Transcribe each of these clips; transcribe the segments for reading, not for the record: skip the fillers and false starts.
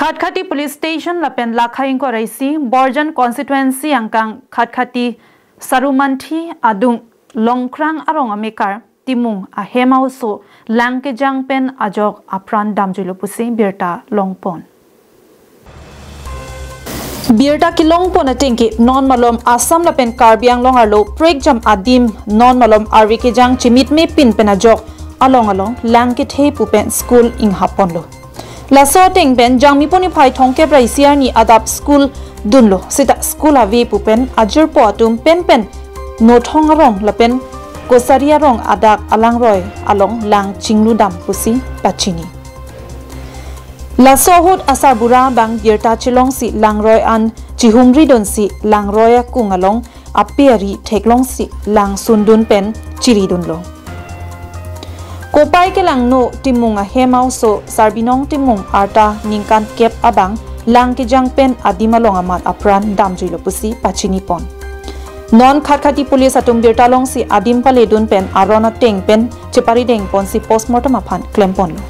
Khatkhati Police Station lapen lakhaing ko raisi Borjan constituency angkang Khatkhati Sarumanthi adung longkrang arong amekar timung ahemau so lank kejang pen ajok apran damjulo pusi birta longpon birta ki longpon atingki non malom Assam lapen karbiang longarlo prek jam adim non malom arwi kejang chimit me pin pen ajok along lank ke the pupen school ing haponlo Laso teng ben jangmi poni phai thongke praisiar ni adap school dunlo sita school avi pupen ajur po atum pen no thong rong lapen kosaria rong adak alang roy along lang chinglu dam pusi pachini Laso hot asar bura bang birta chilong si lang roy an chihumri don si lang roy kungalong apiari theklong si lang sundun pen chiri dunlo Kopai ke lang no timung a hemau so sarbinong timung arta ningkan kep abang lang kejang pen adimalong amat apran damjuilo pusi pachini pon. Non Khatkhati police atum birtalong si adim pale dun pen arona teng pen chepari deng pon si postmortem aphan claim pon lo.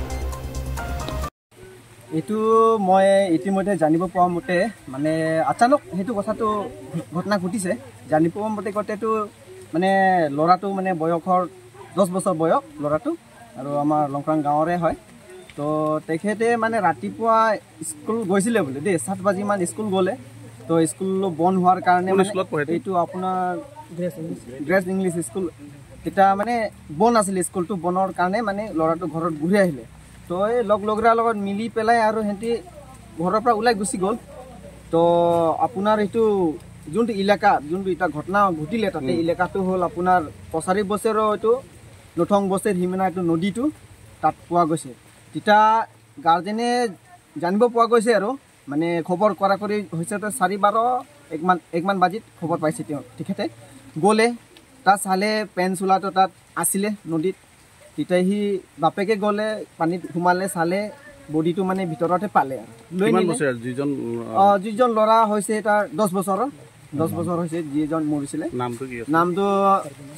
Itu moi itimodhe janibo poa mote mane achanok hetu kotha to ঘটনা ঘটিছে janibo mote kote to mane lora to mane boyokhor 10 বছৰ বয়স লৰাটো আৰু আমাৰ লংক্ৰাং গাঁৱৰে হয় তো তেখেতে মানে ৰাতিপুৱা স্কুল গৈছিলে বুলি দে 7 বাজি মান স্কুল গলে তো স্কুল বন্ধ হোৱাৰ কাৰণে এইটো আপোনাৰ ড্ৰেছ ইংলিছ স্কুল এটা মানে বন্ধ আছিল স্কুলটো বনৰ কাৰণে মানে লৰাটো ঘৰত ঘূৰি আহিলে তো এই লগৰা লগত মিলি পেলাই আৰু হেঁতি ঘৰৰ পৰা ওলাই গুচি গল তো আপোনাৰ এইটো যোনটো ইলাকা যোনটো এটা ঘটনা ঘটিলে তাতে ইলাকাটো হল আপোনাৰ কছাৰী বছৰৰ এইটো নথং বছৰ হিমনা এইটো নদীটো তাত পোৱা গৈছে তিতা গাৰ্জেনে জানিব পোৱা গৈছে আৰু মানে খবৰ কৰা কৰি হৈছে তো 4:12 একমান বাজিত খবৰ পাইছে তেওঁ ঠিকতে গলে তা চালে পেনচুলাটো তাত আছিলে নদীত তিতাহি বাপেকে গলে পানীত ঘুমালে চালে বডিটো মানে ভিতৰতে পালে লৈ নিলে যিজন লৰা হৈছে তাৰ 10 বছৰৰ 10 বছৰ হৈছে যিজন মৰিছিলে নামটো কি নামটো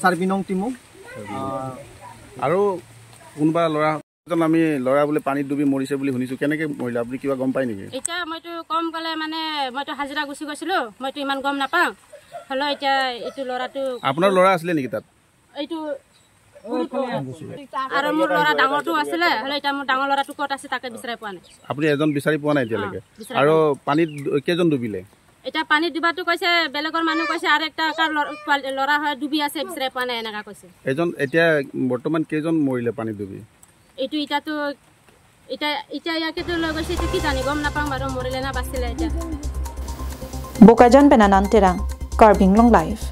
সাৰবিনং টিমু আৰু কোনবা লৰা আমি লৰা বুলি পানীত ডুবি মৰিছে বুলি শুনিছো কেনেকে মৰিলা আপুনি কিবা গম পাই নেকি এটা মইতো কম গলে মানে মইতো হাজিৰা গুছি গৈছিলো মইতো ইমান গম নাপাও হলো এটা এটো লৰাটো আপোনাৰ লৰা আছিল নেকি তাত এইটো আৰু মোৰ লৰা ডাঙৰটো আছিল হলো এটা মোৰ ডাঙৰ লৰাটো কত আছে তাকে বিচাৰি পোৱা নাই আপুনি এজন বিচাৰি পোৱা নাই এতিয়ালৈকে আৰু পানীত কেজন ডুবিলে এটা পানী ডুবাটো কৈছে বেলেগৰ মানুহ কৈছে আৰু একটা লৰা হয় ডুবি আছে বিচাৰি পোৱা নাই এনেকা কৈছে এজন এতিয়া বৰ্তমান কেজন মৰিলে পানী ডুবি এইটো এটা ইয়াকে তো লৈ গৈছে কি জানি গম নাপাম বাৰু মৰিলে না বাচিলে এটা Bokajan penanan terang, Karbing Long Life.